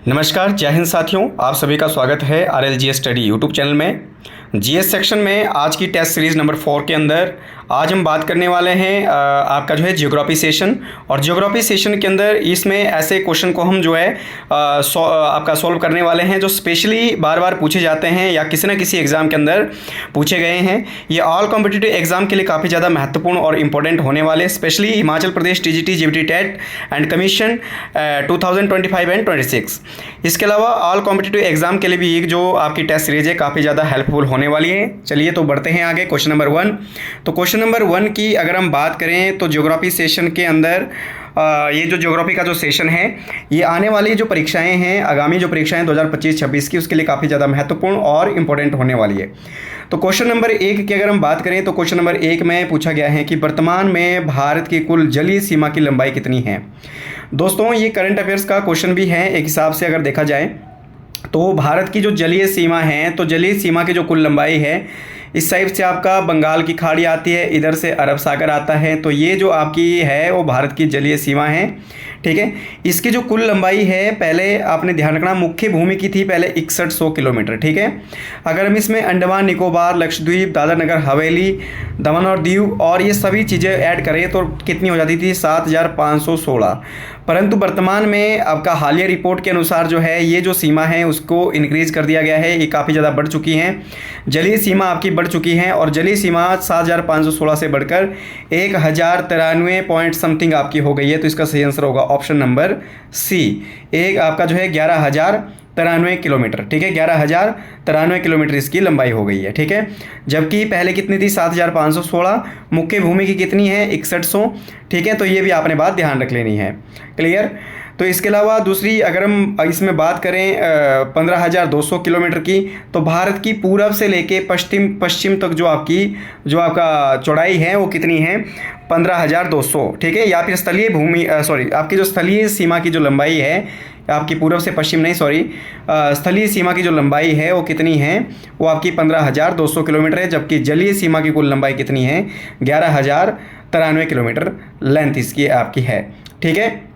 नमस्कार, जय हिंद साथियों। आप सभी का स्वागत है RLGS स्टडी यूट्यूब चैनल में। जीएस सेक्शन में आज की टेस्ट सीरीज़ नंबर 4 के अंदर आज हम बात करने वाले हैं आपका जो है ज्योग्राफी सेशन। और ज्योग्राफी सेशन के अंदर इसमें ऐसे क्वेश्चन को हम जो है आपका सॉल्व करने वाले हैं जो स्पेशली बार बार पूछे जाते हैं या किसी न किसी एग्ज़ाम के अंदर पूछे गए हैं। ये ऑल कॉम्पिटिटिव एग्ज़ाम के लिए काफ़ी ज़्यादा महत्वपूर्ण और इंपॉर्टेंट होने वाले, specially Himachal Pradesh TGT JBT TET and commission 2025 and 26। इसके अलावा ऑल कॉम्पिटिटिव एग्ज़ाम के लिए भी एक जो आपकी टेस्ट सीरीज है काफ़ी ज़्यादा हेल्पफुल होने वाली है। चलिए तो बढ़ते हैं आगे। Question number 1। तो क्वेश्चन नंबर 1 की अगर हम बात करें तो ज्योग्राफी सेशन के अंदर ये जो ज्योग्राफी का जो सेशन है ये आने वाली जो परीक्षाएं हैं, आगामी जो परीक्षाएं 2025-26 की, उसके लिए काफ़ी ज़्यादा महत्वपूर्ण और इम्पोर्टेंट होने वाली है। तो क्वेश्चन नंबर 1 की अगर हम बात करें तो क्वेश्चन नंबर 1 में पूछा गया है कि वर्तमान में भारत की कुल जलीय सीमा की लंबाई कितनी है। दोस्तों ये करंट अफेयर्स का क्वेश्चन भी है एक हिसाब से अगर देखा जाए तो भारत की जो जलीय सीमा है, तो जलीय सीमा की जो कुल लंबाई है, इस साइड से आपका बंगाल की खाड़ी आती है, इधर से अरब सागर आता है, तो ये जो आपकी है वो भारत की जलीय सीमा है। ठीक है, इसकी जो कुल लंबाई है, पहले आपने ध्यान रखना मुख्य भूमि की थी पहले 6100 किलोमीटर। ठीक है, अगर हम इसमें अंडमान निकोबार, लक्षद्वीप, दादर नगर हवेली, दमन और दीव और ये सभी चीज़ें ऐड करें तो कितनी हो जाती थी 7516। परंतु वर्तमान में आपका हालिया रिपोर्ट के अनुसार जो है ये जो सीमा है उसको इंक्रीज़ कर दिया गया है, ये काफ़ी ज़्यादा बढ़ चुकी हैं। जलीय सीमा आपकी बढ़ चुकी है और जलीय सीमा 7516 से बढ़कर 1093 पॉइंट समथिंग आपकी हो गई है। तो इसका सही आंसर होगा ऑप्शन नंबर सी, एक आपका जो है 11,093 किलोमीटर। ठीक है, 11,093 किलोमीटर इसकी लंबाई हो गई है। ठीक है, जबकि पहले कितनी थी 7516, मुख्य भूमि की कितनी है 6100। ठीक है, तो ये भी आपने बात ध्यान रख लेनी है। क्लियर। तो इसके अलावा दूसरी अगर हम इसमें बात करें 15,200 किलोमीटर की, तो भारत की पूरब से लेके पश्चिम तक जो आपका चौड़ाई है वो कितनी है 15,200। ठीक है, या फिर स्थलीय भूमि आपकी जो स्थलीय सीमा की जो लंबाई है, आपकी पूर्व से पश्चिम नहीं स्थलीय सीमा की जो लंबाई है वो कितनी है, वो आपकी 15,200 किलोमीटर है। जबकि जलीय सीमा की कुल लंबाई कितनी है 11,093 किलोमीटर लेंथ इसकी आपकी है। ठीक है,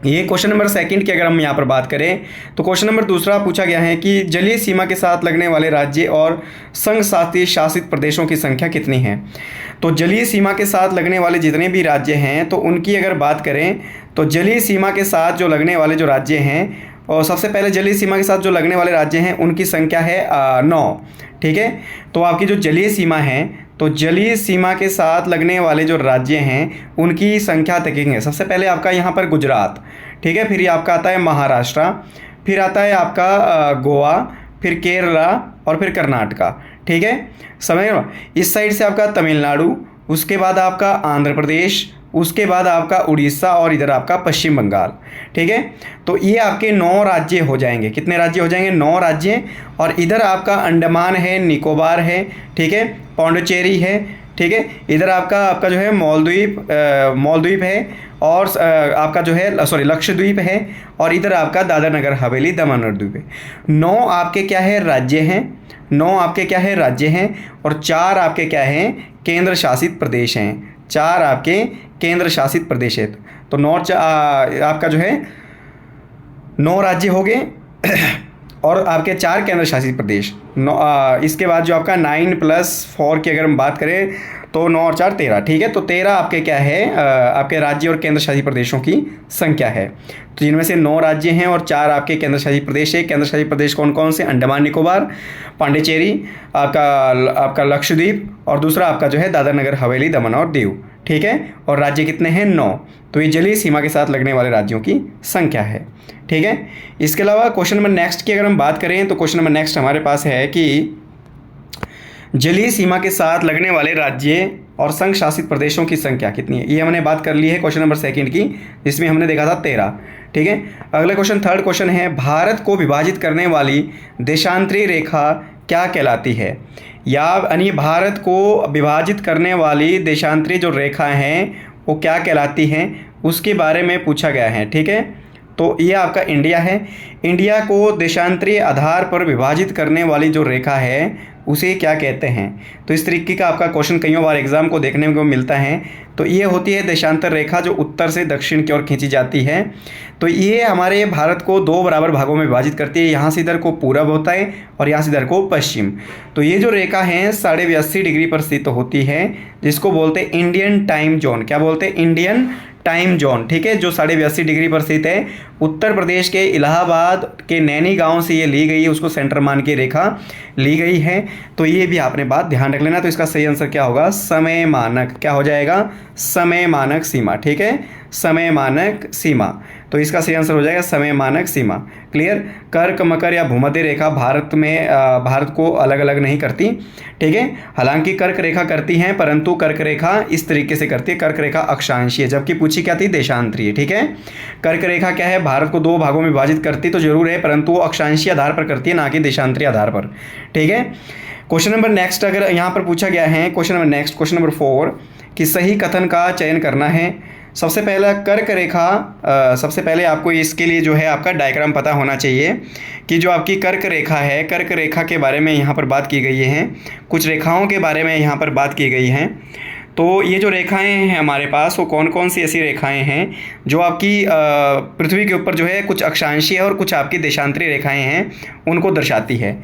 ये क्वेश्चन नंबर 2 की अगर हम यहाँ पर बात करें तो क्वेश्चन नंबर 2 पूछा गया है कि जलीय सीमा के साथ लगने वाले राज्य और संघ शासित प्रदेशों की संख्या कितनी है। तो जलीय सीमा के साथ लगने वाले जितने भी राज्य हैं तो उनकी अगर बात करें तो जलीय सीमा के साथ जो लगने वाले जो राज्य हैं, और सबसे पहले जलीय सीमा के साथ जो लगने वाले राज्य हैं उनकी संख्या है 9। ठीक है, तो आपकी जो जलीय सीमा है, तो जलीय सीमा के साथ लगने वाले जो राज्य हैं उनकी संख्या देखेंगे। सबसे पहले आपका यहाँ पर गुजरात, ठीक है, फिर ये आपका आता है महाराष्ट्र, फिर आता है आपका गोवा, फिर केरला और फिर कर्नाटका। ठीक है, समझ लो। इस साइड से आपका तमिलनाडु, उसके बाद आपका आंध्र प्रदेश, उसके बाद आपका उड़ीसा और इधर आपका पश्चिम बंगाल। ठीक है, तो ये आपके 9 राज्य हो जाएंगे। कितने राज्य हो जाएंगे 9 राज्य। और इधर आपका अंडमान है, निकोबार है, ठीक है, पौंडीचेरी है, ठीक है, इधर आपका जो है मॉलद्वीप है, और आपका जो है लक्षद्वीप है, और इधर आपका दादर नगर हवेली, दमन और दीव है। 9 आपके क्या है राज्य हैं, 9 आपके क्या है राज्य हैं, और 4 आपके क्या हैं केंद्र शासित प्रदेश हैं। 4 आपके केंद्र शासित प्रदेश है। तो आपका जो है 9 राज्य हो गए और आपके 4 केंद्र शासित प्रदेश। इसके बाद जो आपका 9 + 4 की अगर हम बात करें तो 9 और 4 13। ठीक है, तो 13 आपके क्या है आपके राज्य और केंद्र शासित प्रदेशों की संख्या है। तो जिनमें से 9 राज्य हैं और 4 आपके केंद्र शासित प्रदेश है। केंद्र शासित प्रदेश कौन कौन से? अंडमान निकोबार, पांडिचेरी, आपका लक्षद्वीप, और दूसरा आपका जो है दादर नगर हवेली, दमन और दीव। ठीक है, और राज्य कितने हैं 9। तो ये जलीय सीमा के साथ लगने वाले राज्यों की संख्या है। ठीक है, इसके अलावा क्वेश्चन नंबर नेक्स्ट की अगर हम बात करें तो क्वेश्चन नंबर नेक्स्ट हमारे पास है कि जलीय सीमा के साथ लगने वाले राज्य और संघ शासित प्रदेशों की संख्या कितनी है। ये हमने बात कर ली है क्वेश्चन नंबर 2 की, जिसमें हमने देखा था 13। ठीक है, अगला क्वेश्चन 3rd क्वेश्चन है, भारत को विभाजित करने वाली देशांतरी रेखा क्या कहलाती है। यानी भारत को विभाजित करने वाली देशांतरी जो रेखा हैं वो क्या कहलाती हैं, उसके बारे में पूछा गया है। ठीक है, तो ये आपका इंडिया है। इंडिया को देशांतरीय आधार पर विभाजित करने वाली जो रेखा है उसे क्या कहते हैं। तो इस तरीके का आपका क्वेश्चन कई बार एग्जाम को देखने को मिलता है। तो ये होती है देशांतर रेखा जो उत्तर से दक्षिण की ओर खींची जाती है। तो ये हमारे भारत को दो बराबर भागों में विभाजित करती है। यहाँ से इधर को पूरब होता है और यहाँ से इधर को पश्चिम। तो ये जो रेखा है 82.5 डिग्री पर स्थित होती है, जिसको बोलते हैं इंडियन टाइम जोन। क्या बोलते हैं? Indian time zone. ठीक है, जो 82.5 डिग्री पर स्थित है। उत्तर प्रदेश के इलाहाबाद के नैनी गांव से ये ली गई है, उसको सेंटर मान के रेखा ली गई है। तो ये भी आपने बात ध्यान रख लेना। तो इसका सही आंसर क्या होगा? समय मानक। क्या हो जाएगा? समय मानक सीमा। ठीक है, समय मानक सीमा। तो इसका सही आंसर हो जाएगा समय मानक सीमा। क्लियर? कर्क, मकर या भूमध्य रेखा भारत को अलग अलग नहीं करती। ठीक है, हालांकि कर्क रेखा करती हैं, परंतु कर्क रेखा इस तरीके से करती है। कर्क रेखा अक्षांशीय, जबकि पूछी क्या थी? देशांतरीय। ठीक है, कर्क रेखा क्या है? भारत को दो भागों में विभाजित करती तो जरूर है, परंतु वो अक्षांशीय आधार पर करती है, ना कि देशांतरीय आधार पर। ठीक है, क्वेश्चन नंबर नेक्स्ट अगर यहाँ पर पूछा गया है, क्वेश्चन नंबर 4 कि सही कथन का चयन करना है। सबसे पहला कर्क रेखा, सबसे पहले आपको इसके लिए जो है आपका डायग्राम पता होना चाहिए कि जो आपकी कर्क रेखा है, कर्क रेखा के बारे में यहाँ पर बात की गई है। कुछ रेखाओं के बारे में यहाँ पर बात की गई हैं। तो ये जो रेखाएं हैं हमारे पास, वो कौन कौन सी ऐसी रेखाएं हैं जो आपकी पृथ्वी के ऊपर जो है कुछ अक्षांशीय और कुछ आपकी देशांतरीय रेखाएं हैं, उनको दर्शाती है।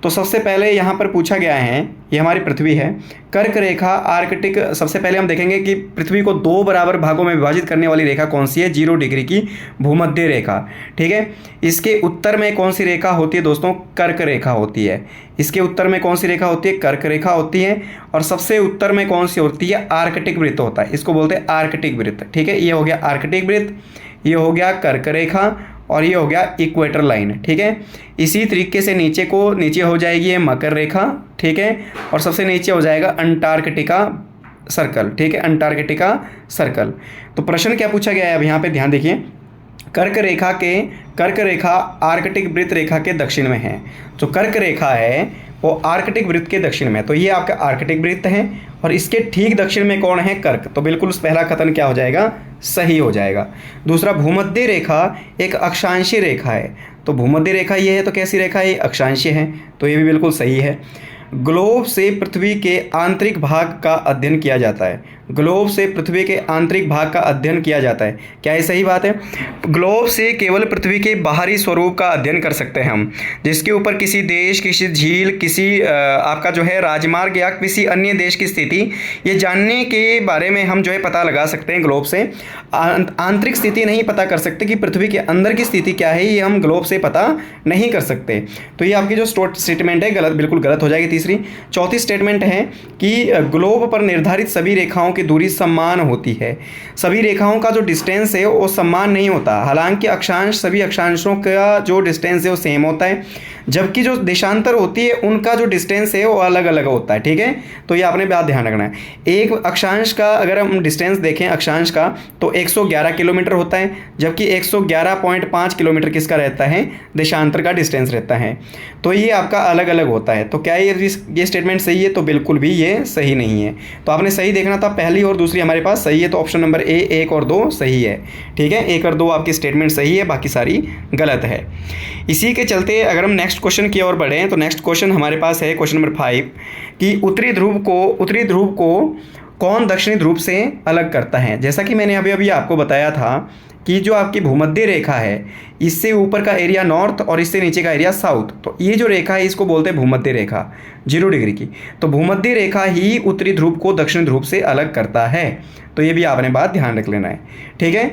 तो सबसे पहले यहाँ पर पूछा गया है, ये हमारी पृथ्वी है। कर्क रेखा आर्कटिक, सबसे पहले हम देखेंगे कि पृथ्वी को दो बराबर भागों में विभाजित करने वाली रेखा कौन सी है? 0 डिग्री की भूमध्य रेखा। ठीक है, इसके उत्तर में कौन सी रेखा होती है दोस्तों? कर्क रेखा होती है। इसके उत्तर में कौन सी रेखा होती है? कर्क रेखा होती है। और सबसे उत्तर में कौन सी होती है? आर्कटिक वृत्त होता है, इसको बोलते हैं आर्कटिक वृत्त। ठीक है, ये हो गया आर्कटिक वृत्त, ये हो गया कर्क रेखा और ये हो गया इक्वेटर लाइन। ठीक है, इसी तरीके से नीचे हो जाएगी ये मकर रेखा। ठीक है, और सबसे नीचे हो जाएगा अंटार्कटिका सर्कल। ठीक है, अंटार्कटिका सर्कल। तो प्रश्न क्या पूछा गया है अब यहाँ पे ध्यान देखिए। कर्क रेखा आर्कटिक वृत्त रेखा के दक्षिण में है। जो कर्क रेखा है वो आर्कटिक वृत्त के दक्षिण में, तो ये आपका आर्कटिक वृत्त है और इसके ठीक दक्षिण में कौन है? कर्क। तो बिल्कुल पहला कथन क्या हो जाएगा? सही हो जाएगा। दूसरा, भूमध्य रेखा एक अक्षांशीय रेखा है। तो भूमध्य रेखा ये है, तो कैसी रेखा है? अक्षांशीय है, तो ये भी बिल्कुल सही है। ग्लोब से पृथ्वी के आंतरिक भाग का अध्ययन किया जाता है। ग्लोब से पृथ्वी के आंतरिक भाग का अध्ययन किया जाता है, क्या ये सही बात है? ग्लोब से केवल पृथ्वी के बाहरी स्वरूप का अध्ययन कर सकते हैं हम, जिसके ऊपर किसी देश, किसी झील, किसी आपका जो है राजमार्ग या किसी अन्य देश की स्थिति, ये जानने के बारे में हम जो है पता लगा सकते हैं ग्लोब से। आंतरिक स्थिति नहीं पता कर सकते कि पृथ्वी के अंदर की स्थिति क्या है, ये हम ग्लोब से पता नहीं कर सकते। तो ये आपकी जो स्टेटमेंट है गलत, बिल्कुल गलत हो जाएगी तीसरी। चौथी स्टेटमेंट है कि ग्लोब पर निर्धारित सभी रेखाओं की दूरी समान होती है। सभी रेखाओं का जो डिस्टेंस है वो समान नहीं होता, हालांकि अक्षांश, सभी अक्षांशों का जो डिस्टेंस है वो सेम होता है, जबकि जो देशांतर होती है उनका जो डिस्टेंस है वो अलग अलग होता है। ठीक है, तो ये आपने बात ध्यान रखना है। एक अक्षांश का अगर हम डिस्टेंस देखें अक्षांश का, तो 111 किलोमीटर होता है, जबकि 111.5 किलोमीटर किसका रहता है? देशांतर का डिस्टेंस रहता है। तो ये आपका अलग अलग होता है। तो क्या ये स्टेटमेंट सही है? तो बिल्कुल भी ये सही नहीं है। तो आपने सही देखना था, पहली और दूसरी हमारे पास सही है, तो ऑप्शन नंबर ए 1 और 2 सही है। ठीक है, 1 और 2 आपकी स्टेटमेंट सही है, बाकी सारी गलत है। इसी के चलते अगर हम नेक्स्ट क्वेश्चन की ओर बढ़ें, तो नेक्स्ट क्वेश्चन हमारे पास है क्वेश्चन नंबर 5 कि उत्तरी ध्रुव को कौन दक्षिणी ध्रुव से अलग करता है। जैसा कि मैंने अभी आपको बताया था कि जो आपकी भूमध्य रेखा है, इससे ऊपर का एरिया नॉर्थ और इससे नीचे का एरिया साउथ, तो ये जो रेखा है इसको बोलते हैं भूमध्य रेखा 0 डिग्री की। तो भूमध्य रेखा ही उत्तरी ध्रुव को दक्षिण ध्रुव से अलग करता है। तो ये भी आपने बात ध्यान रख लेना है। ठीक है,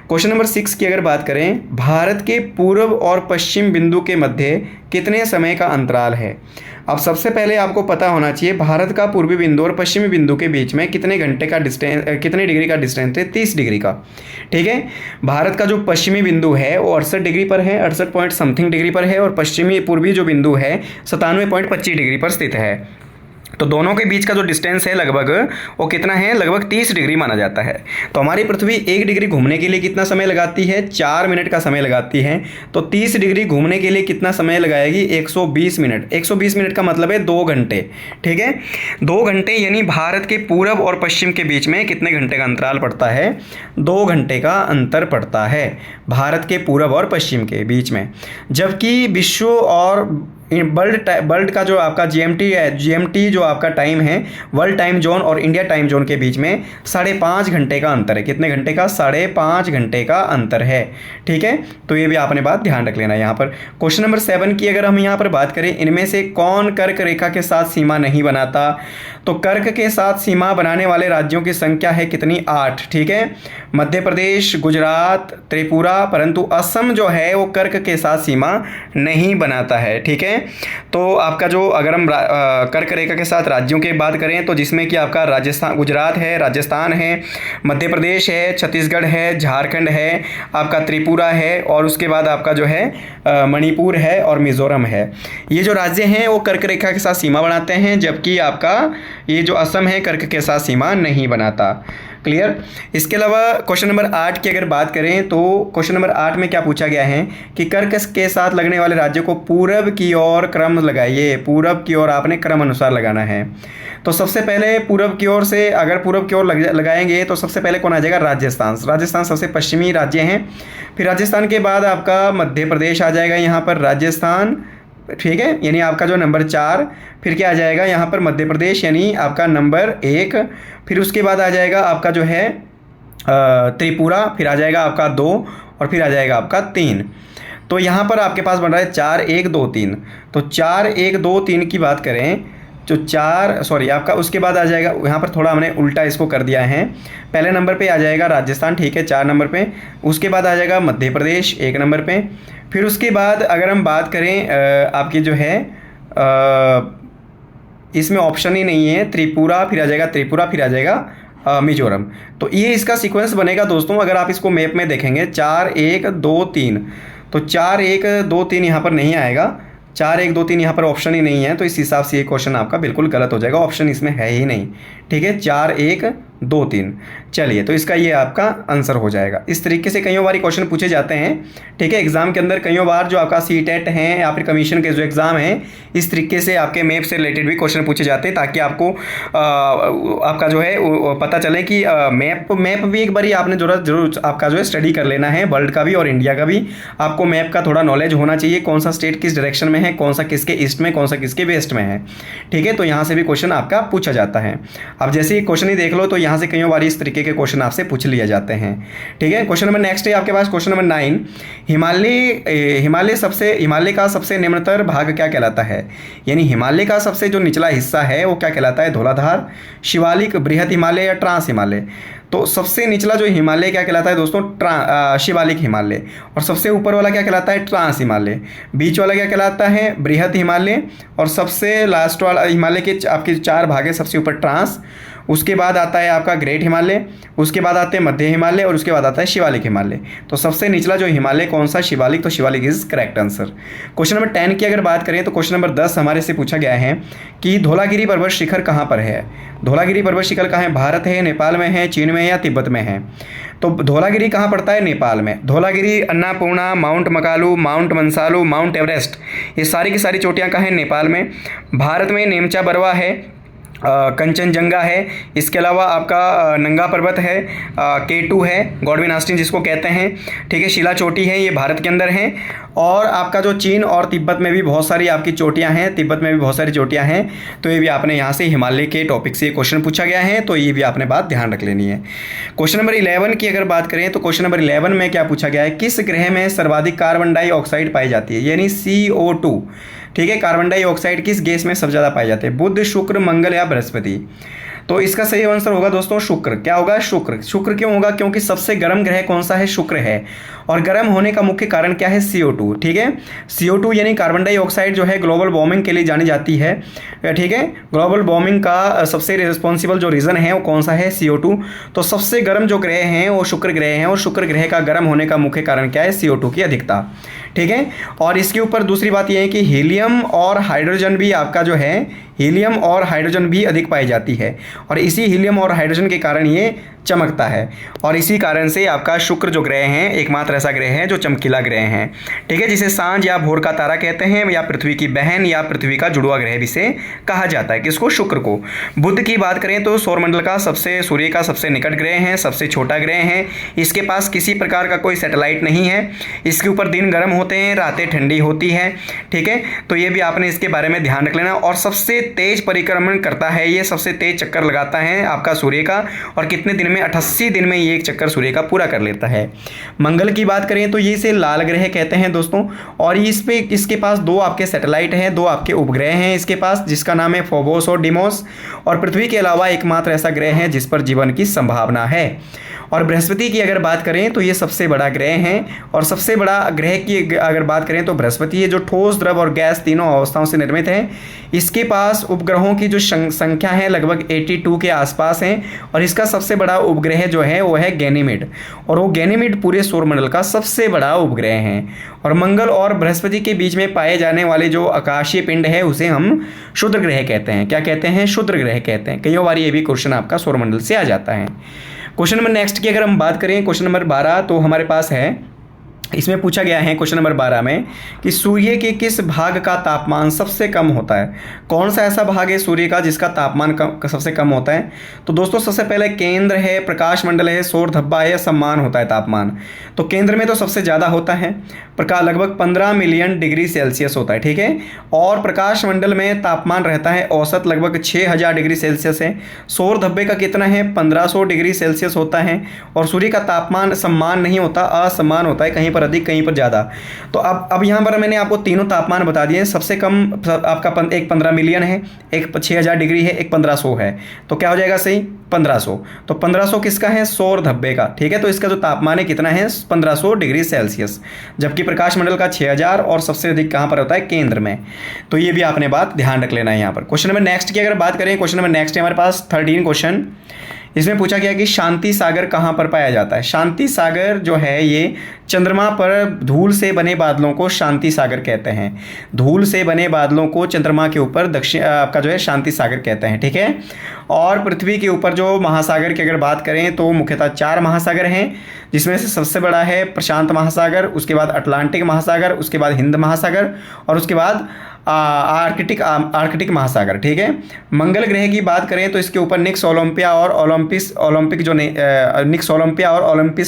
क्वेश्चन नंबर 6 की अगर बात करें, भारत के पूर्व और पश्चिम बिंदु के मध्य कितने समय का अंतराल है। अब सबसे पहले आपको पता होना चाहिए भारत का पूर्वी बिंदु और पश्चिमी बिंदु के बीच में कितने घंटे का डिस्टेंस, कितने डिग्री का डिस्टेंस है? 30 डिग्री का। ठीक है, भारत का जो पश्चिमी बिंदु है वो 68 डिग्री पर है, 68 पॉइंट समथिंग डिग्री पर है, और पश्चिमी पूर्वी जो बिंदु है 97.25 डिग्री पर स्थित है। तो दोनों के बीच का जो डिस्टेंस है लगभग वो कितना है? लगभग 30 डिग्री माना जाता है। तो हमारी पृथ्वी 1 डिग्री घूमने के लिए कितना समय लगाती है? 4 मिनट का समय लगाती है। तो 30 डिग्री घूमने के लिए कितना समय लगाएगी? 120 मिनट। 120 मिनट का मतलब है 2 घंटे। ठीक है, 2 घंटे, यानी भारत के पूरब और पश्चिम के बीच में कितने घंटे का अंतराल पड़ता है? 2 घंटे का अंतर पड़ता है भारत के पूरब और पश्चिम के बीच में। जबकि विश्व और वर्ल्ड का जो आपका जीएमटी है, जीएमटी जो आपका टाइम है वर्ल्ड टाइम जोन और इंडिया टाइम जोन के बीच में 5.5 घंटे का अंतर है। कितने घंटे का? 5.5 घंटे का अंतर है। ठीक है, तो ये भी आपने बात ध्यान रख लेना। यहाँ पर क्वेश्चन नंबर 7 की अगर हम यहाँ पर बात करें, इनमें से कौन कर्क रेखा के साथ सीमा नहीं बनाता? तो कर्क के साथ सीमा बनाने वाले राज्यों की संख्या है कितनी? 8। ठीक है, मध्य प्रदेश, गुजरात, त्रिपुरा, परंतु असम जो है वो कर्क के साथ सीमा नहीं बनाता है। ठीक है, तो आपका जो अगर हम कर्क रेखा के साथ राज्यों की बात करें तो जिसमें कि आपका राजस्थान, गुजरात है, राजस्थान है, मध्य प्रदेश है, छत्तीसगढ़ है, झारखंड है, आपका त्रिपुरा है और उसके बाद आपका जो है मणिपुर है और मिज़ोरम है। ये जो राज्य हैं वो कर्क रेखा के साथ सीमा बनाते हैं, जबकि आपका ये जो असम है कर्क के साथ सीमा नहीं बनाता। क्लियर? इसके अलावा क्वेश्चन नंबर 8 की अगर बात करें तो क्वेश्चन नंबर 8 में क्या पूछा गया है कि कर्क के साथ लगने वाले राज्यों को पूरब की ओर क्रम लगाइए। पूरब की ओर आपने क्रम अनुसार लगाना है। तो सबसे पहले पूरब की ओर से अगर पूरब की ओर लगाएंगे तो सबसे पहले कौन आ जाएगा? राजस्थान। राजस्थान सबसे पश्चिमी राज्य हैं। फिर राजस्थान के बाद आपका मध्य प्रदेश आ जाएगा यहाँ पर, राजस्थान। ठीक है, यानी आपका जो नंबर 4। फिर क्या आ जाएगा यहाँ पर? मध्य प्रदेश, यानी आपका नंबर 1। फिर उसके बाद आ जाएगा आपका जो है त्रिपुरा। फिर आ जाएगा आपका 2 और फिर आ जाएगा आपका 3। तो यहाँ पर आपके पास बन रहा है 4 1 2 3। तो 4 1 2 3 की बात करें जो 4 सॉरी आपका उसके बाद आ जाएगा, यहाँ पर थोड़ा हमने उल्टा इसको कर दिया है। पहले नंबर पे आ जाएगा राजस्थान, ठीक है, 4 नंबर पे। उसके बाद आ जाएगा मध्य प्रदेश 1 नंबर पे। फिर उसके बाद अगर हम बात करें आपकी जो है इसमें ऑप्शन ही नहीं है, त्रिपुरा, फिर आ जाएगा त्रिपुरा, फिर आ जाएगा मिजोरम। तो ये इसका सीक्वेंस बनेगा दोस्तों। अगर आप इसको मैप में देखेंगे 4 1 2 3, तो 4 1 2 3 यहाँ पर नहीं आएगा। 4 1 2 3 यहाँ पर ऑप्शन ही नहीं है, तो इस हिसाब से ये क्वेश्चन आपका बिल्कुल गलत हो जाएगा। ऑप्शन इसमें है ही नहीं। ठीक है, 4 1 2 3। चलिए, तो इसका ये आपका आंसर हो जाएगा। इस तरीके से कई बार क्वेश्चन पूछे जाते हैं। ठीक है, एग्जाम के अंदर कई बार जो आपका सीटेट हैं या फिर कमीशन के जो एग्ज़ाम हैं, इस तरीके से आपके मैप से रिलेटेड भी क्वेश्चन पूछे जाते हैं, ताकि आपको आपका जो है पता चले कि मैप भी एक बार आपने जरूर आपका जो है स्टडी कर लेना है, वर्ल्ड का भी और इंडिया का भी। आपको मैप का थोड़ा नॉलेज होना चाहिए, कौन सा स्टेट किस डायरेक्शन में है, कौन सा किसके ईस्ट में, कौन सा किसके वेस्ट में है। ठीक है, तो यहाँ से भी क्वेश्चन आपका पूछा जाता है। अब जैसे ही क्वेश्चन ही देख लो तो यहाँ से कई बार इस तरीके के क्वेश्चन आपसे पूछ लिए जाते हैं। ठीक है, क्वेश्चन नंबर नेक्स्ट है आपके पास क्वेश्चन नंबर 9। हिमालय का सबसे निम्नतर भाग क्या कहलाता है? यानी हिमालय का सबसे जो निचला हिस्सा है वो क्या कहलाता है? धौलाधार, शिवालिक, बृहद हिमालय या ट्रांस हिमालय? तो सबसे निचला जो हिमालय क्या कहलाता है दोस्तों? शिवालिक हिमालय। और सबसे ऊपर वाला क्या कहलाता है? ट्रांस हिमालय। बीच वाला क्या कहलाता है? बृहद हिमालय। और सबसे लास्ट वाला हिमालय के आपके 4 भाग है, सबसे ऊपर ट्रांस, उसके बाद आता है आपका ग्रेट हिमालय, उसके बाद आते हैं मध्य हिमालय और उसके बाद आता है शिवालिक हिमालय। तो सबसे निचला जो हिमालय कौन सा? शिवालिक। तो Shivalik is correct answer. Question number 10 की अगर बात करें तो क्वेश्चन नंबर 10 हमारे से पूछा गया है कि धौलागिरी पर्वत शिखर कहाँ पर है? धौलागिरी पर्वत शिखर कहाँ है? भारत है, नेपाल में है, चीन में है या तिब्बत में है? तो धौलागिरी कहाँ पड़ता है? नेपाल में। Dhaulagiri, Annapurna, Mount Makalu, Mount Manaslu, Mount Everest, ये सारी की सारी चोटियाँ कहाँ हैं? नेपाल में। भारत में नेमचा बरवा है, कंचनजंगा है, इसके अलावा आपका नंगा पर्वत है, K2 है, गॉडविन आस्टिन जिसको कहते हैं। ठीक है, शिला चोटी है, ये भारत के अंदर हैं। और आपका जो चीन और तिब्बत में भी बहुत सारी आपकी चोटियां हैं, तिब्बत में भी बहुत सारी चोटियां हैं। तो ये भी आपने यहाँ से हिमालय के टॉपिक से क्वेश्चन पूछा गया है, तो ये भी आपने बात ध्यान रख लेनी है। क्वेश्चन नंबर 11 की अगर बात करें तो क्वेश्चन नंबर 11 में क्या पूछा गया है? किस ग्रह में सर्वाधिक कार्बन डाइऑक्साइड पाई जाती है? यानी CO2। ठीक है, कार्बन डाइऑक्साइड किस गैस में सबसे ज़्यादा पाए जाते हैं? बुध, शुक्र, मंगल या बृहस्पति? तो इसका सही आंसर होगा दोस्तों शुक्र। क्या होगा? शुक्र। शुक्र क्यों होगा? क्योंकि सबसे गर्म ग्रह कौन सा है? शुक्र है। और गर्म होने का मुख्य कारण क्या है? CO2। ठीक है, CO2 यानी कार्बन डाइऑक्साइड जो है ग्लोबल वार्मिंग के लिए जानी जाती है। ठीक है, ग्लोबल वार्मिंग का सबसे रिस्पॉन्सिबल जो रीज़न है वो कौन सा है? CO2। तो सबसे गर्म जो ग्रह हैं वो शुक्र ग्रह हैं, और शुक्र ग्रह का गर्म होने का मुख्य कारण क्या है? CO2 की अधिकता। ठीक है, और इसके ऊपर दूसरी बात यह है कि हीलियम और हाइड्रोजन भी आपका जो है हीलियम और हाइड्रोजन भी अधिक पाई जाती है और इसी हीलियम और हाइड्रोजन के कारण ये चमकता है। और इसी कारण से आपका शुक्र जो ग्रह हैं एकमात्र ऐसा ग्रह है जो चमकीला ग्रह है, ठीक है, जिसे सांझ या भोर का तारा कहते हैं, या पृथ्वी की बहन या पृथ्वी का जुड़वा ग्रह भी इसे कहा जाता है। किसको? शुक्र को। बुध की बात करें तो सौरमंडल का सूर्य का सबसे निकट ग्रह है, सबसे छोटा ग्रह है। इसके पास किसी प्रकार का कोई सैटेलाइट नहीं है। इसके ऊपर दिन गर्म होते हैं, रातें ठंडी होती है, ठीक है, तो ये भी आपने इसके बारे में ध्यान रख लेना। और सबसे तेज परिक्रमण करता है, ये सबसे तेज चक्कर लगाता है आपका सूर्य का, और कितने दिन में? 88 दिन में ये एक चक्कर सूर्य का पूरा कर लेता है। मंगल की बात करें तो ये इसे लाल ग्रह कहते हैं दोस्तों, और इसके पास 2 आपके सैटेलाइट हैं, 2 आपके उपग्रह हैं इसके पास, जिसका नाम है फोबोस और डिमोस। और पृथ्वी के अलावा एकमात्र ऐसा ग्रह है जिस पर जीवन की संभावना है। और बृहस्पति की अगर बात करें तो ये सबसे बड़ा ग्रह है, और सबसे बड़ा ग्रह की अगर बात करें तो बृहस्पति है, जो ठोस, द्रव और गैस तीनों अवस्थाओं से निर्मित है। इसके पास उपग्रहों की जो संख्या है लगभग 82 के आसपास है, और इसका सबसे बड़ा उपग्रह जो है वो है गैनीमेड, और वो गैनीमेड पूरे सौरमंडल का सबसे बड़ा उपग्रह है। और मंगल और बृहस्पति के बीच में पाए जाने वाले जो आकाशीय पिंड है उसे हम क्षुद्र ग्रह कहते हैं। क्या कहते हैं? क्षुद्र ग्रह कहते हैं। कई बार ये भी क्वेश्चन आपका सौरमंडल से आ जाता है। क्वेश्चन नंबर नेक्स्ट की अगर हम बात करें, क्वेश्चन नंबर 12, तो हमारे पास है, इसमें पूछा गया है क्वेश्चन नंबर 12 में कि सूर्य के किस भाग का तापमान सबसे कम होता है? कौन सा ऐसा भाग है सूर्य का जिसका तापमान सबसे कम होता है? तो दोस्तों सबसे पहले केंद्र है, प्रकाश मंडल है, सौर धब्बा है, या सम्मान होता है तापमान? तो केंद्र में तो सबसे ज़्यादा होता है, लगभग 15 मिलियन डिग्री सेल्सियस होता है, ठीक है। और प्रकाश मंडल में तापमान रहता है औसत लगभग 6000 डिग्री सेल्सियस है। सौर धब्बे का कितना है? 1500 डिग्री सेल्सियस होता है। और सूर्य का तापमान सम्मान नहीं होता, असमान होता है, कहीं पर अधिक कहीं पर ज़्यादा। तो अब यहाँ पर मैंने आपको तीनों तापमान बता दिए। सबसे कम आपका एक 15 मिलियन है, एक 6000 डिग्री है, एक 1500 है। तो क्या हो जाएगा सही? 1500। तो 1500 किसका है? सौर धब्बे का, ठीक है। तो इसका जो तापमान है कितना है? 1500 डिग्री सेल्सियस, जबकि प्रकाश मंडल का 6000, और सबसे अधिक कहाँ पर होता है? केंद्र में। तो ये भी आपने बात ध्यान रख लेना है यहाँ पर। क्वेश्चन नंबर नेक्स्ट की अगर बात करें, क्वेश्चन नंबर नेक्स्ट है हमारे पास 13 क्वेश्चन। इसमें पूछा गया कि शांति सागर कहाँ पर पाया जाता है? शांति सागर जो है ये चंद्रमा पर धूल से बने बादलों को शांति सागर कहते हैं। धूल से बने बादलों को चंद्रमा के ऊपर दक्षिण आपका जो है शांति सागर कहते हैं, ठीक है। और पृथ्वी के ऊपर जो महासागर की अगर बात करें तो मुख्यतः 4 महासागर हैं, जिसमें से सबसे बड़ा है प्रशांत महासागर, उसके बाद अटलांटिक महासागर, उसके बाद हिंद महासागर, और उसके बाद आर्कटिक महासागर, ठीक है। मंगल ग्रह की बात करें तो इसके ऊपर निक्स ओलंपिया और ओलंपिस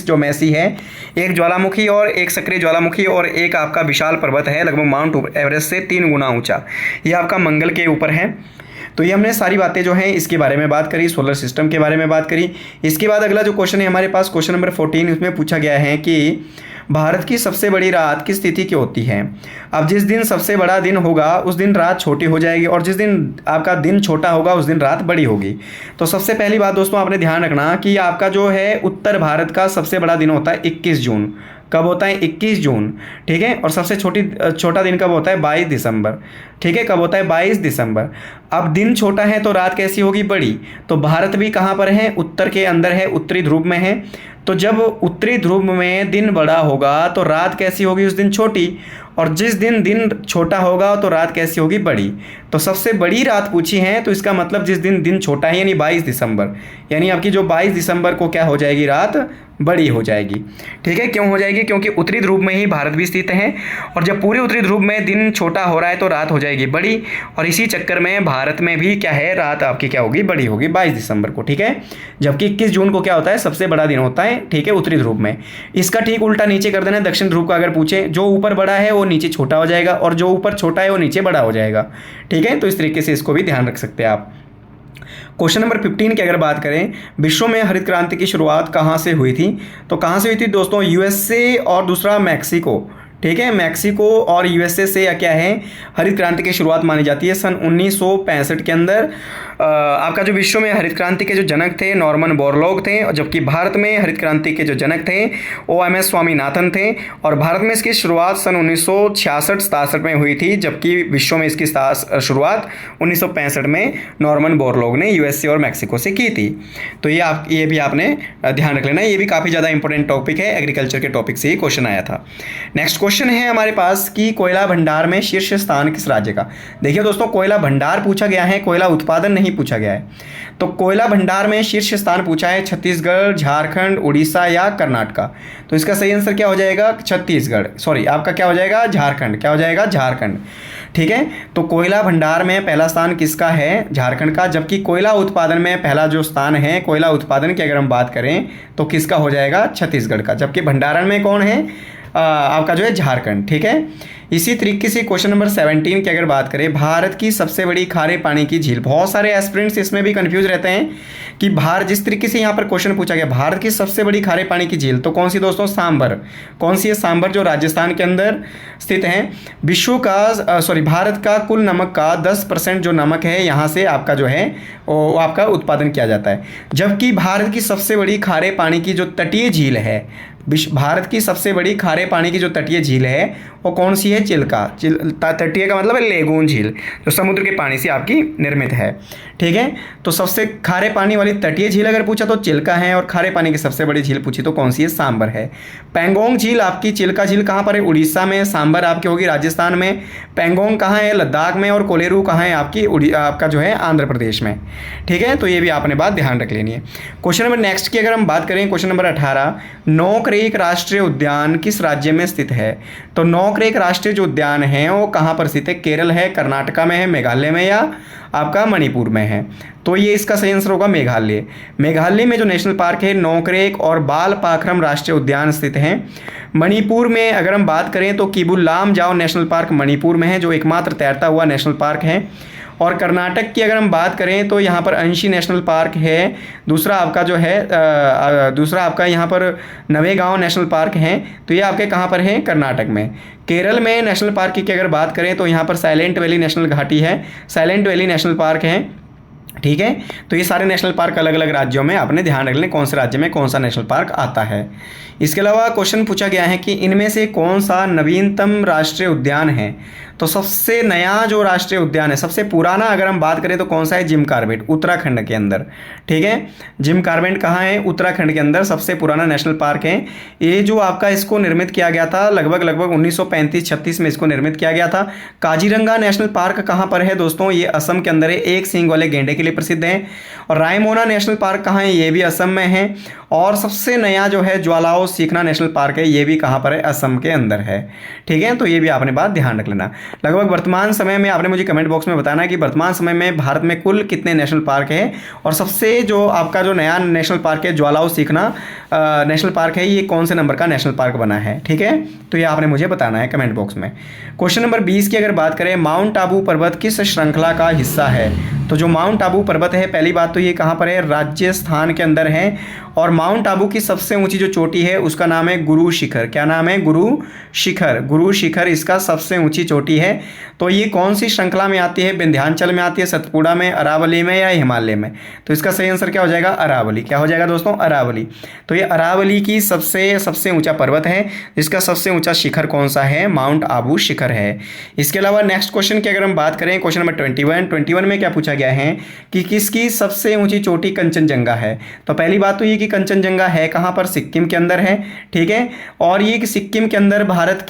जो मैसी है, एक ज्वालामुखी और एक सक्रिय ज्वालामुखी, और एक आपका विशाल पर्वत है लगभग माउंट एवरेस्ट से 3 गुना ऊंचा। ये आपका मंगल के ऊपर है। तो ये हमने सारी बातें जो हैं इसके बारे में बात करी, सोलर सिस्टम के बारे में बात करी। इसके बाद अगला जो क्वेश्चन है हमारे पास, क्वेश्चन नंबर 14, उसमें पूछा गया है कि भारत की सबसे बड़ी रात किस तिथि की होती है? अब जिस दिन सबसे बड़ा दिन होगा उस दिन रात छोटी हो जाएगी, और जिस दिन आपका दिन छोटा होगा उस दिन रात बड़ी होगी। तो सबसे पहली बात दोस्तों आपने ध्यान रखना कि आपका जो है उत्तर भारत का सबसे बड़ा दिन होता है 21 जून। कब होता है? 21 जून, ठीक है। और सबसे छोटा दिन कब होता है? 22 दिसंबर, ठीक है। कब होता है? 22 दिसंबर। अब दिन छोटा है तो रात कैसी होगी? बड़ी। तो भारत भी कहाँ पर है? उत्तर के अंदर है, उत्तरी ध्रुव में है। तो जब उत्तरी ध्रुव में दिन बड़ा होगा तो रात कैसी होगी? उस दिन छोटी। और जिस दिन छोटा होगा तो रात कैसी होगी? बड़ी। तो सबसे बड़ी रात पूछी है, तो इसका मतलब जिस दिन छोटा है यानी 22 दिसंबर, यानी आपकी जो 22 दिसंबर को क्या हो जाएगी? रात बड़ी हो जाएगी, ठीक है। क्यों हो जाएगी? क्योंकि उत्तरी ध्रुव में ही भारत भी स्थित है, और जब पूरे उत्तरी ध्रुव में दिन छोटा हो रहा है तो रात हो जाएगी बड़ी, और इसी चक्कर में भारत में भी क्या है? रात आपकी क्या होगी? बड़ी होगी 22 दिसंबर को, ठीक है। जबकि 21 जून को क्या होता है? सबसे बड़ा दिन होता है, ठीक है, उत्तरी ध्रुव में। इसका ठीक उल्टा नीचे कर देना, दक्षिण ध्रुव का अगर पूछे, जो ऊपर बड़ा है वो नीचे छोटा हो जाएगा, और जो ऊपर छोटा है वो नीचे बड़ा हो जाएगा, ठीक है। तो इस तरीके से इसको भी ध्यान रख सकते हैं आप। क्वेश्चन नंबर 15 की अगर बात करें, विश्व में हरित क्रांति की शुरुआत कहाँ से हुई थी? तो कहाँ से हुई थी दोस्तों? यूएसए और दूसरा मैक्सिको, ठीक है। मैक्सिको और यूएसए से या क्या है हरित क्रांति की शुरुआत मानी जाती है सन 1965 के अंदर। आपका जो विश्व में हरित क्रांति के जो जनक थे नॉर्मन बोरलॉग थे, और जबकि भारत में हरित क्रांति के जो जनक थे OMS स्वामीनाथन थे। और भारत में इसकी शुरुआत सन 1966-67 में हुई थी, जबकि विश्व में इसकी शुरुआत 1965 में नॉर्मन बोरलॉग ने यूएसए और मैक्सिको से की थी। तो ये भी आपने ध्यान रख लेना, ये भी काफ़ी ज़्यादा इंपॉर्टेंट टॉपिक है, एग्रीकल्चर के टॉपिक से ही क्वेश्चन आया था। नेक्स्ट क्वेश्चन है हमारे पास कि कोयला भंडार में शीर्ष स्थान किस राज्य का। देखिए दोस्तों, कोयला भंडार पूछा गया है, कोयला उत्पादन नहीं पूछा गया है। तो कोयला भंडार में शीर्ष स्थान पूछा है छत्तीसगढ़, झारखंड, उड़ीसा या कर्नाटका। तो इसका सही आंसर क्या हो जाएगा? छत्तीसगढ़, सॉरी आपका क्या हो जाएगा? झारखंड। क्या हो जाएगा? झारखंड। ठीक है, तो कोयला भंडार में पहला स्थान किसका है? झारखंड का। जबकि कोयला उत्पादन में पहला जो स्थान है, कोयला उत्पादन की अगर हम बात करें तो किसका हो जाएगा? छत्तीसगढ़ का। जबकि भंडारण में कौन है? आपका जो है झारखंड। ठीक है, इसी तरीके से क्वेश्चन नंबर 17 की अगर बात करें, भारत की सबसे बड़ी खारे पानी की झील। बहुत सारे एस्पिरेंट्स इसमें भी कंफ्यूज रहते हैं कि भारत, जिस तरीके से यहाँ पर क्वेश्चन पूछा गया भारत की सबसे बड़ी खारे पानी की झील, तो कौन सी दोस्तों? सांबर। कौन सी है? सांबर, जो राजस्थान के अंदर स्थित है। विश्व का भारत का कुल नमक का 10% जो नमक है यहाँ से आपका जो है वो आपका उत्पादन किया जाता है। जबकि भारत की सबसे बड़ी खारे पानी की जो तटीय झील है, भारत की सबसे बड़ी खारे पानी की जो तटीय झील है वो कौन सी है? चिल्का। तटीय का मतलब है लेगून झील, जो समुद्र के पानी से आपकी निर्मित है। ठीक है, तो सबसे खारे पानी वाली तटीय झील अगर पूछा तो चिल्का है, और खारे पानी की सबसे बड़ी झील पूछी तो कौन सी है? सांबर है। पैंगोंग झील आपकी, चिल्का झील कहाँ पर है? उड़ीसा में। सांबर आपकी होगी राजस्थान में। पैंगोंग कहाँ है? लद्दाख में। और कोलेरू कहाँ है? आपकी आपका जो है आंध्र प्रदेश में। ठीक है, तो ये भी आपने बात ध्यान रख लेनी है। क्वेश्चन नंबर नेक्स्ट की अगर हम बात करें, क्वेश्चन नंबर 18, नौक्रेक राष्ट्रीय उद्यान किस राज्य में स्थित है? तो नौक्रेक राष्ट्रीय जो उद्यान है वो कहाँ पर स्थित है? केरल है, कर्नाटका में है, मेघालय में या आपका मणिपुर में है? तो ये इसका सही आंसर होगा मेघालय। मेघालय में जो नेशनल पार्क है नौक्रेक और बाल पाखरम राष्ट्रीय उद्यान स्थित हैं। मणिपुर में अगर हम बात करें तो किबु लामजाओ नेशनल पार्क मणिपुर में है, जो एकमात्र तैरता हुआ नेशनल पार्क है। और कर्नाटक की अगर हम बात करें तो यहाँ पर अंशी नेशनल पार्क है। दूसरा आपका जो है दूसरा आपका यहाँ पर नवेगांव नेशनल पार्क है। तो ये आपके कहाँ पर है? कर्नाटक में। केरल में नेशनल पार्क की अगर बात करें तो यहाँ पर साइलेंट वैली नेशनल घाटी है, साइलेंट वैली नेशनल पार्क है। ठीक है, तो ये सारे नेशनल पार्क अलग अलग राज्यों में आपने ध्यान रख लें कौन से राज्य में कौन सा नेशनल पार्क आता है। इसके अलावा क्वेश्चन पूछा गया है कि इनमें से कौन सा नवीनतम राष्ट्रीय उद्यान है। तो सबसे नया जो राष्ट्रीय उद्यान है, सबसे पुराना अगर हम बात करें तो कौन सा है? जिम कॉर्बेट, उत्तराखंड के अंदर। ठीक है, जिम कॉर्बेट कहाँ है? उत्तराखंड के अंदर सबसे पुराना नेशनल पार्क है। ये जो आपका इसको निर्मित किया गया था लगभग 1935-36 में इसको निर्मित किया गया था। काजीरंगा नेशनल पार्क कहाँ पर है दोस्तों? ये असम के अंदर है, एक सींग वाले गेंडे के लिए प्रसिद्ध है। और रायमोना नेशनल पार्क कहाँ है? ये भी असम में है। और सबसे नया जो है ज्वालाओ सीखना नेशनल पार्क है, ये भी कहाँ पर है? असम के अंदर है। ठीक है, तो ये भी आपने बात ध्यान रख लेना। लगभग वर्तमान समय में आपने मुझे कमेंट बॉक्स में बताना है कि वर्तमान समय में भारत में कुल कितने नेशनल पार्क है, और सबसे जो आपका जो नया नेशनल पार्क है ज्वालाओ सीखना नेशनल पार्क है, ये कौन से नंबर का नेशनल पार्क बना है। ठीक है, तो ये आपने मुझे बताना है कमेंट बॉक्स में। क्वेश्चन नंबर 20 की अगर बात करें, माउंट आबू पर्वत किस श्रृंखला का हिस्सा है? तो जो माउंट आबू पर्वत है, पहली बात तो ये कहाँ पर है? राजस्थान के अंदर है। और माउंट आबू की सबसे ऊंची जो चोटी है उसका नाम है गुरु शिखर। क्या नाम है? गुरु शिखर। गुरु शिखर इसका सबसे ऊंची चोटी है। तो ये कौन सी श्रृंखला में आती है? विंध्याचल में आती है, सतपुड़ा में, अरावली में या हिमालय में? तो इसका सही आंसर क्या हो जाएगा? अरावली। क्या हो जाएगा दोस्तों? अरावली। तो ये अरावली की सबसे ऊंचा पर्वत है, जिसका सबसे ऊंचा शिखर कौन सा है? माउंट आबू शिखर है। इसके अलावा नेक्स्ट क्वेश्चन की अगर हम बात करें, क्वेश्चन नंबर 21 में क्या पूछा गया है कि किसकी सबसे ऊंची चोटी कंचनजंगा है? तो पहली बात तो ये कि कंचनजंगा है कहाँ पर? सिक्किम के अंदर है। ठीक है, और ये सिक्किम के अंदर भारत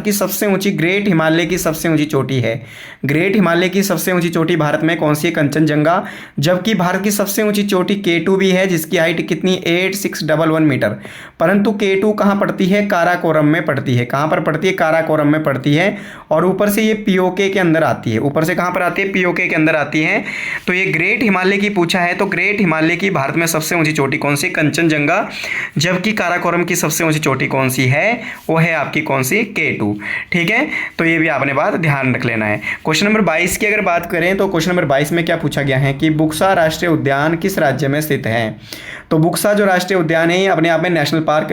की सबसे ऊंची ग्रेट हिमालय की सबसे ऊंची चोटी है। ग्रेट हिमालय की सबसे ऊंची चोटी भारत में कौन सी है? कंचनजंगा। जबकि भारत की सबसे ऊंची चोटी K2 भी है, जिसकी हाइट कितनी? 8611 मीटर। परंतु K2 कहाँ पड़ती है? काराकोरम में पड़ती है। कहाँ पर पड़ती है? काराकोरम में पड़ती है। और ऊपर से ये POK के अंदर आती है। ऊपर से कहाँ पर आती है? POK के अंदर आती है। तो ये ग्रेट हिमालय की पूछा है, तो ग्रेट हिमालय की भारत में सबसे ऊंची चोटी कौन सी? कंचनजंगा। जबकि काराकोरम की सबसे ऊंची चोटी कौन सी है? वो है आपकी कौन सी? K2। ठीक है, तो ये भी आपने बात ध्यान रख लेना है। क्वेश्चन नंबर 22 की अगर बात करें तो क्वेश्चन नंबर 22 में क्या पूछा गया है कि बुक्सा राष्ट्रीय उद्यान किस राज्य में स्थित है? तो बुक्सा जो राष्ट्रीय उद्यान है अपने आप में नेशनल पार्क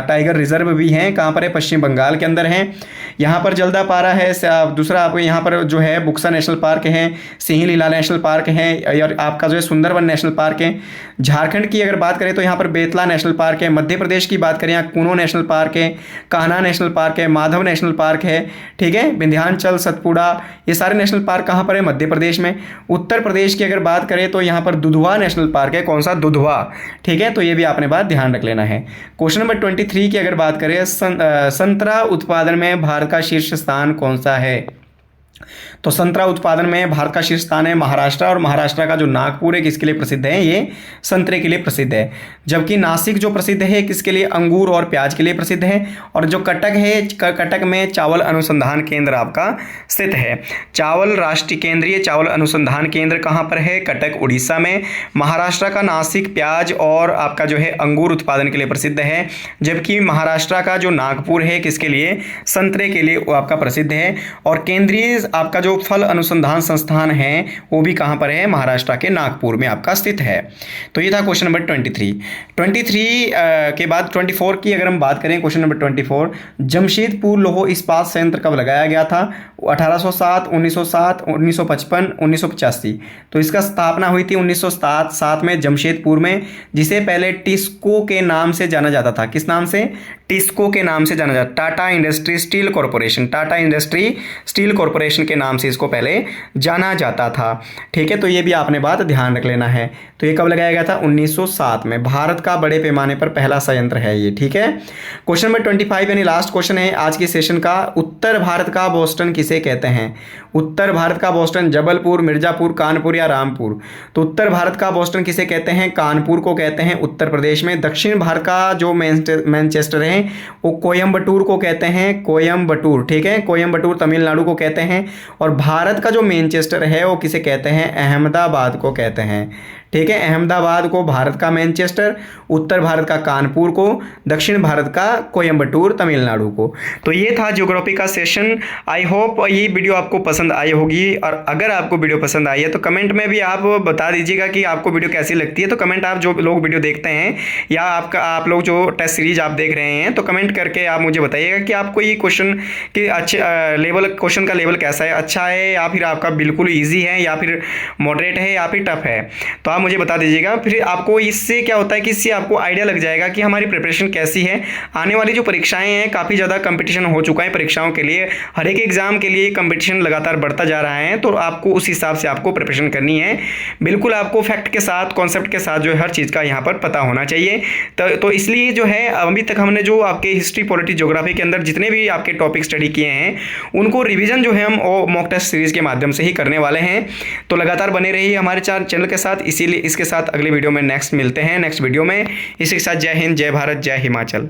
टाइगर रिजर्व भी है। कहाँ पर है? पश्चिम बंगाल के अंदर है। यहाँ पर जल्दापारा है। दूसरा आपको यहाँ पर जो है बुक्सा नेशनल पार्क है, सिंहलीला नेशनल पार्क है, और आपका जो है सुंदरवन नेशनल पार्क है। झारखंड की अगर बात बात करें तो यहाँ पर बेतला नेशनल पार्क है। मध्य प्रदेश की बात करें, यहाँ कूनो नेशनल पार्क है, कान्हा नेशनल पार्क है, माधव नेशनल पार्क है, ठीक है, विंध्याचल, सतपुड़ा, ये सारे नेशनल पार्क कहाँ पर है? मध्य प्रदेश में। उत्तर प्रदेश की अगर बात करें तो यहाँ पर दुधवा नेशनल पार्क है। कौन सा? दुधवा, ठीक है। तो ये भी आपने बात ध्यान रख लेना है। क्वेश्चन नंबर 23 की अगर बात करें, संतरा उत्पादन में भारत का शीर्ष स्थान कौन सा है? तो संतरा उत्पादन में भारत का शीर्ष स्थान है महाराष्ट्र, और महाराष्ट्र का जो नागपुर है किसके लिए प्रसिद्ध है? ये संतरे के लिए प्रसिद्ध है। जबकि नासिक जो प्रसिद्ध है किसके लिए? अंगूर और प्याज के लिए प्रसिद्ध है। और जो कटक है, कटक में चावल अनुसंधान केंद्र आपका स्थित है। चावल राष्ट्रीय केंद्रीय चावल अनुसंधान केंद्र कहाँ पर है? कटक, उड़ीसा में। महाराष्ट्र का नासिक प्याज और आपका जो है अंगूर उत्पादन के लिए प्रसिद्ध है। जबकि महाराष्ट्र का जो नागपुर है किसके लिए? संतरे के लिए आपका प्रसिद्ध है। और केंद्रीय आपका जो फल अनुसंधान संस्थान है वो भी कहाँ पर है? महाराष्ट्र के नागपुर में आपका स्थित है। तो ये था क्वेश्चन नंबर 23 के बाद 24 की अगर हम बात करें, क्वेश्चन नंबर 24, जमशेदपुर लौह इस्पात संयंत्र कब लगाया गया था? 1807, 1907, 1955, 1985। तो इसका स्थापना हुई थी 1907 में जमशेदपुर में, जिसे पहले टिस्को के नाम से जाना जाता था। किस नाम से? टिस्को के नाम से जाना जाता, Tata industry steel corporation, Tata industry steel corporation के नाम से इसको पहले जाना जाता था, ठीक है। तो ये भी आपने बात ध्यान रख लेना है। तो ये कब लगाया गया था? 1907 में। भारत का बड़े पैमाने पर पहला संयंत्र है ये, ठीक है। क्वेश्चन नंबर 25 यानी लास्ट क्वेश्चन है आज के सेशन का, उत्तर भारत का बोस्टन किसे कहते हैं? उत्तर भारत का बोस्टन जबलपुर, मिर्जापुर, कानपुर या रामपुर? तो उत्तर भारत का बोस्टन किसे कहते हैं? कानपुर को कहते हैं, उत्तर प्रदेश में। दक्षिण भारत का जो मैनचेस्टर है वो कोयम्बटूर को कहते हैं, कोयम्बटूर, ठीक है, कोयम्बटूर तमिलनाडु को कहते हैं। और भारत का जो मैनचेस्टर है वो किसे कहते हैं? अहमदाबाद को कहते हैं, ठीक है। अहमदाबाद को भारत का मैनचेस्टर, उत्तर भारत का कानपुर को, दक्षिण भारत का कोयम्बटूर तमिलनाडु को। तो ये था ज्योग्राफी का सेशन। आई होप ये वीडियो आपको पसंद आई होगी, और अगर आपको वीडियो पसंद आई है तो कमेंट में भी आप बता दीजिएगा कि आपको वीडियो कैसी लगती है। तो कमेंट, आप जो लोग वीडियो देखते हैं या आप लोग जो टेस्ट सीरीज आप देख रहे हैं, तो कमेंट करके आप मुझे बताइएगा कि आपको ये क्वेश्चन के अच्छे क्वेश्चन का लेवल कैसा है, अच्छा है या फिर आपका बिल्कुल ईजी है या फिर मॉडरेट है या फिर टफ है। तो आप मुझे बता दीजिएगा। फिर आपको इससे क्या होता है कि इससे आपको आइडिया लग जाएगा कि हमारी प्रिपरेशन कैसी है। आने वाली जो परीक्षाएं हैं, काफ़ी ज़्यादा कंपटीशन हो चुका है परीक्षाओं के लिए, हर एक एग्जाम के लिए कंपटीशन लगातार बढ़ता जा रहा है। तो आपको उस हिसाब से आपको प्रिपरेशन करनी है। बिल्कुल आपको फैक्ट के साथ, कॉन्सेप्ट के साथ जो है हर चीज़ का यहाँ पर पता होना चाहिए। तो इसलिए जो है अभी तक हमने जो आपके हिस्ट्री, पॉलिटी, ज्योग्राफी के अंदर जितने भी आपके टॉपिक स्टडी किए हैं उनको रिविजन जो है हम मॉक टेस्ट सीरीज के माध्यम से ही करने वाले हैं। तो लगातार बने रहिए हमारे चैनल के साथ। इसीलिए इसके साथ अगले वीडियो में नेक्स्ट मिलते हैं, नेक्स्ट वीडियो में। इसी के साथ जय हिंद, जय भारत, जय हिमाचल।